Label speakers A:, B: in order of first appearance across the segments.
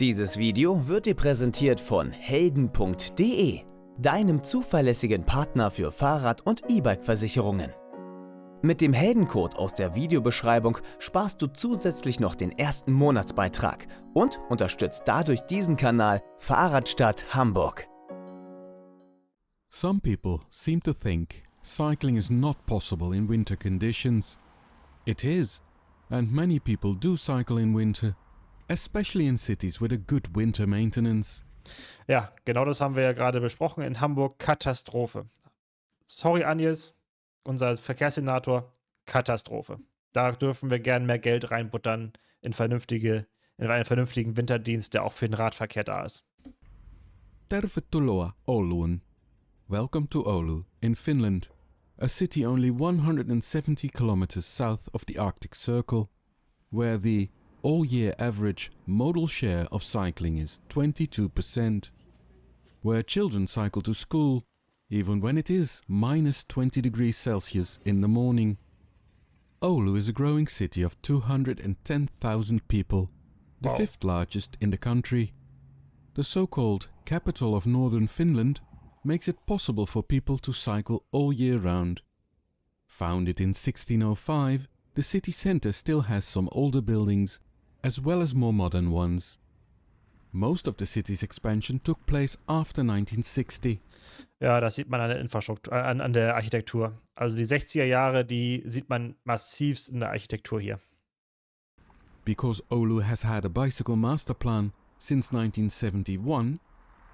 A: Dieses Video wird dir präsentiert von helden.de, deinem zuverlässigen Partner für Fahrrad- und E-Bike-Versicherungen. Mit dem Heldencode aus der Videobeschreibung sparst du zusätzlich noch den ersten Monatsbeitrag und unterstützt dadurch diesen Kanal Fahrradstadt Hamburg.
B: Some people seem to think cycling is not possible in winter conditions. It is, and many people do cycle in winter, especially in cities with a good winter maintenance.
C: Ja, genau das haben wir ja gerade besprochen. In Hamburg Katastrophe. Sorry, Agnes, unser Verkehrssenator, Katastrophe. Da dürfen wir gern mehr Geld reinbuttern in einen vernünftigen Winterdienst, der auch für den Radverkehr da ist.
B: Tervetuloa Ouluun. Welcome to Oulu, in Finland, a city only 170 kilometers south of the Arctic Circle, where the all-year average modal share of cycling is 22%, where children cycle to school even when it is minus 20 degrees Celsius in the morning. Oulu is a growing city of 210,000 people, the
C: Wow.
B: fifth largest in the country. The so-called capital of northern Finland makes it possible for people to cycle all year round. Founded in 1605, the city centre still has some older buildings, as well as more modern ones. Most of the city's expansion took place after 1960.
C: Ja, das sieht man an der Infrastruktur, an der Architektur. Also die 60er Jahre, die sieht man massivst in der Architektur hier.
B: Because Oulu has had a bicycle master plan since 1971,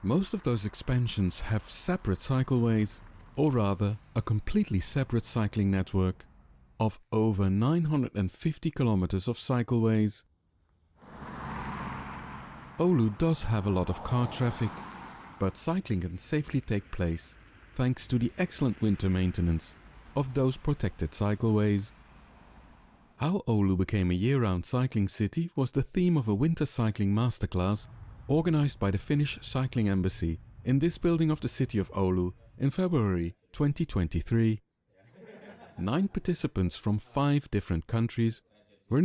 B: most of those expansions have separate cycleways, or rather a completely separate cycling network of over 950 kilometers of cycleways. Oulu does have a lot of car traffic, but cycling can safely take place thanks to the excellent winter maintenance of those protected cycleways. How Oulu became a year-round cycling city was the theme of a winter cycling masterclass organized by the Finnish Cycling Embassy in this building of the city of Oulu in February 2023. 9 participants from 5 different countries were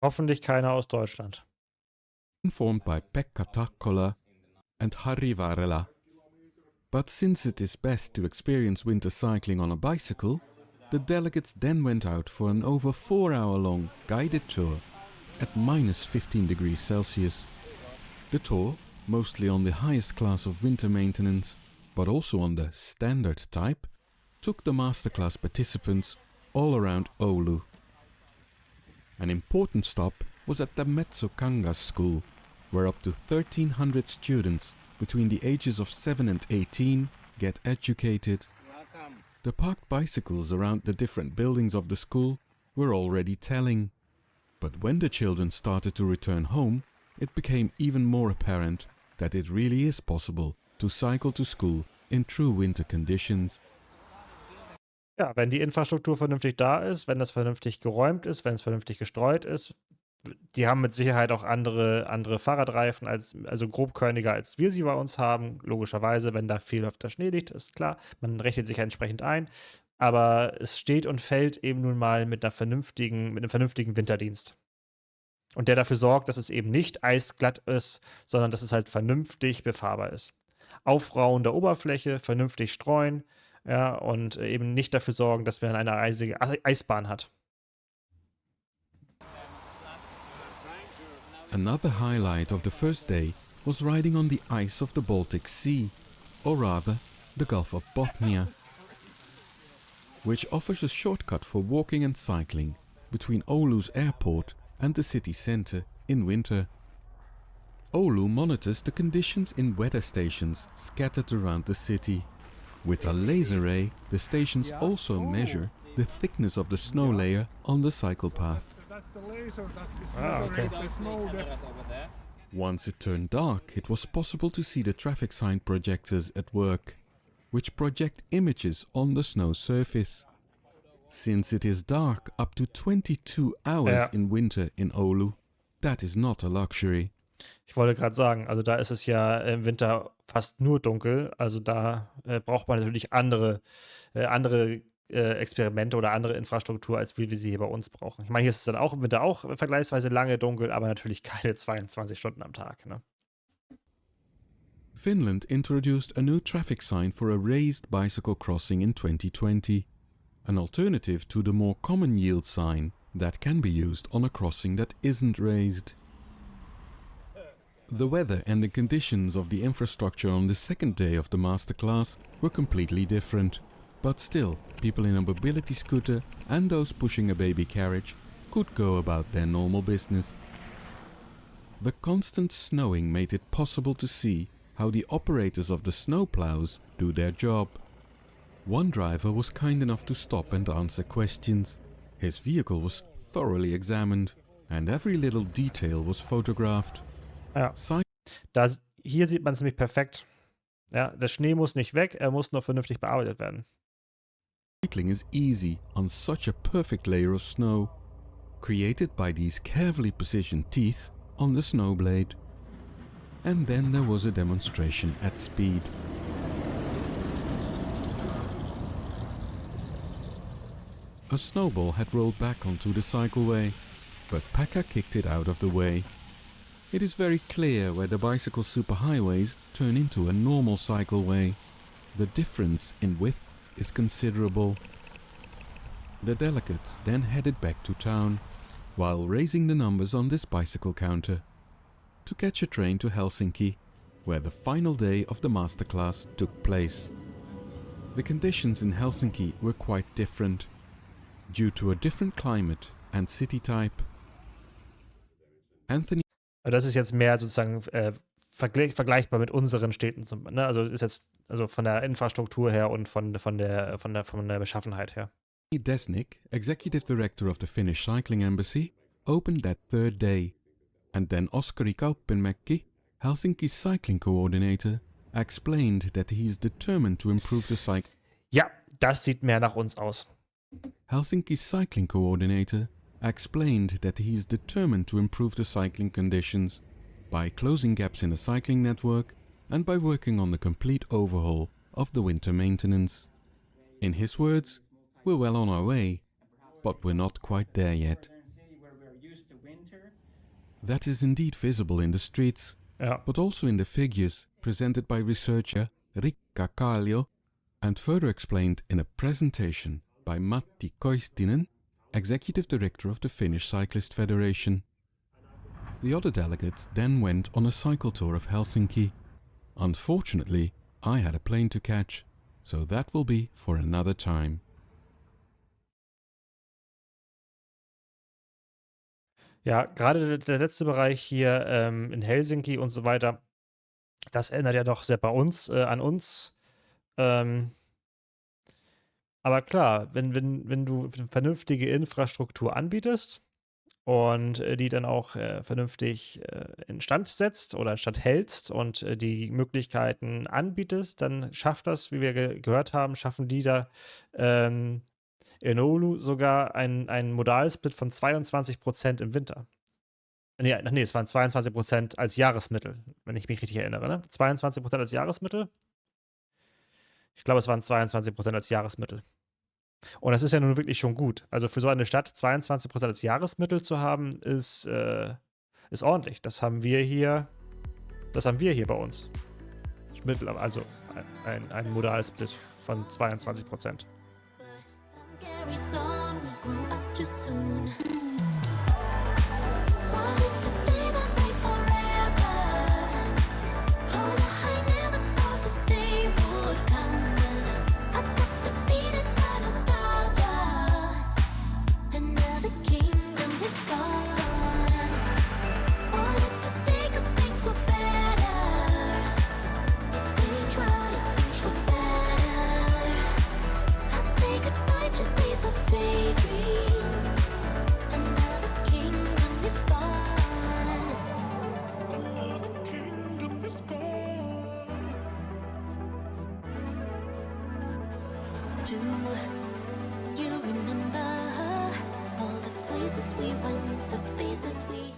C: Hoffentlich keiner aus Deutschland.
B: informed by Pekka Takkola and Harri Varela. But since it is best to experience winter cycling on a bicycle, the delegates then went out for an over 4-hour-long guided tour at minus 15 degrees Celsius. The tour, mostly on the highest class of winter maintenance, but also on the standard type, took the masterclass participants all around Oulu. An important stop was at the Metsokangas school, where up to 1,300 students between the ages of 7 and 18 get educated. The parked bicycles around the different buildings of the school were already telling. But when the children started to return home, it became even more apparent that it really is possible to cycle to school in true winter conditions.
C: Ja, wenn die Infrastruktur vernünftig da ist, wenn das vernünftig geräumt ist, wenn es vernünftig gestreut ist, die haben mit Sicherheit auch andere Fahrradreifen, also grobkörniger, als wir sie bei uns haben. Logischerweise, wenn da viel öfter Schnee liegt, ist klar, man rechnet sich entsprechend ein. Aber es steht und fällt eben nun mal mit einem vernünftigen Winterdienst. Und der dafür sorgt, dass es eben nicht eisglatt ist, sondern dass es halt vernünftig befahrbar ist. Aufrauen der Oberfläche, vernünftig streuen, ja, und eben nicht dafür sorgen, dass man eine eisige Eisbahn hat.
B: Another highlight of the first day was riding on the ice of the Baltic Sea, or rather, the Gulf of Bothnia, which offers a shortcut for walking and cycling between Oulu's airport and the city centre in winter. Oulu monitors the conditions in weather stations scattered around the city. With a laser ray, the stations also measure the thickness of the snow layer on the cycle path.
C: Okay.
B: Once it turned dark, it was possible to see the traffic sign projectors at work, which project images on the snow surface. Since it is dark up to 22 hours in winter in Oulu, that is not a luxury.
C: Ich wollte gerade sagen, also da ist es ja im Winter fast nur dunkel, also da braucht man natürlich andere Experimente oder andere Infrastruktur, als wir sie hier bei uns brauchen. Ich meine, hier ist es dann auch im Winter auch vergleichsweise lange dunkel, aber natürlich keine 22 Stunden am Tag. Ne?
B: Finland introduced a new traffic sign for a raised bicycle crossing in 2020, an alternative to the more common yield sign that can be used on a crossing that isn't raised. The weather and the conditions of the infrastructure on the second day of the masterclass were completely different, but still, people in a mobility scooter and those pushing a baby carriage could go about their normal business. The constant snowing made it possible to see how the operators of the snowplows do their job. One driver was kind enough to stop and answer questions. His vehicle was thoroughly examined and every little detail was photographed.
C: Ja. Hier sieht man es nämlich perfekt. Ja, der Schnee muss nicht weg, er muss nur vernünftig bearbeitet werden.
B: Cycling is easy on such a perfect layer of snow, created by these carefully positioned teeth on the snow blade. And then there was a demonstration at speed. A snowball had rolled back onto the cycleway, but Pekka kicked it out of the way. It is very clear where the bicycle superhighways turn into a normal cycleway. The difference in width is considerable. The delegates then headed back to town, while raising the numbers on this bicycle counter, to catch a train to Helsinki, where the final day of the masterclass took place. The conditions in Helsinki were quite different, due to a different climate and city type. Anthony.
C: Das ist jetzt mehr sozusagen vergleichbar mit unseren Städten, ne? Also ist jetzt von der Infrastruktur her und von der Beschaffenheit her.
B: Desnik, Executive Director of the Finnish Cycling Embassy, opened that third day, and then Oskari Kauppenmäki, Helsinki's cycling coordinator, explained that he is determined to improve the cycle.
C: Ja, das sieht mehr nach uns aus.
B: Helsinki's cycling coordinator explained that he is determined to improve the cycling conditions by closing gaps in the cycling network and by working on the complete overhaul of the winter maintenance. In his words, we're well on our way, but we're not quite there yet. That is indeed visible in the streets, but also in the figures presented by researcher Riikka Kallio and further explained in a presentation by Matti Koistinen, Executive Director of the Finnish Cyclist Federation. The other delegates then went on a cycle tour of Helsinki. Unfortunately, I had a plane to catch, so that will be for another time.
C: Ja, gerade der letzte Bereich hier in Helsinki und so weiter, das erinnert ja doch sehr an uns. Aber klar, wenn du vernünftige Infrastruktur anbietest und die dann auch vernünftig instand setzt oder instand hältst und die Möglichkeiten anbietest, dann schafft das, wie wir gehört haben, schaffen die da in Oulu sogar einen Modalsplit von 22% im Winter. Nee, es waren 22% als Jahresmittel, wenn ich mich richtig erinnere. Ne? 22% als Jahresmittel. Ich glaube, es waren 22% als Jahresmittel. Und das ist ja nun wirklich schon gut. Also für so eine Stadt 22% als Jahresmittel zu haben, ist ordentlich. Das haben wir hier bei uns. Also ein Modalsplit von 22%. Do you remember all the places we went, the spaces we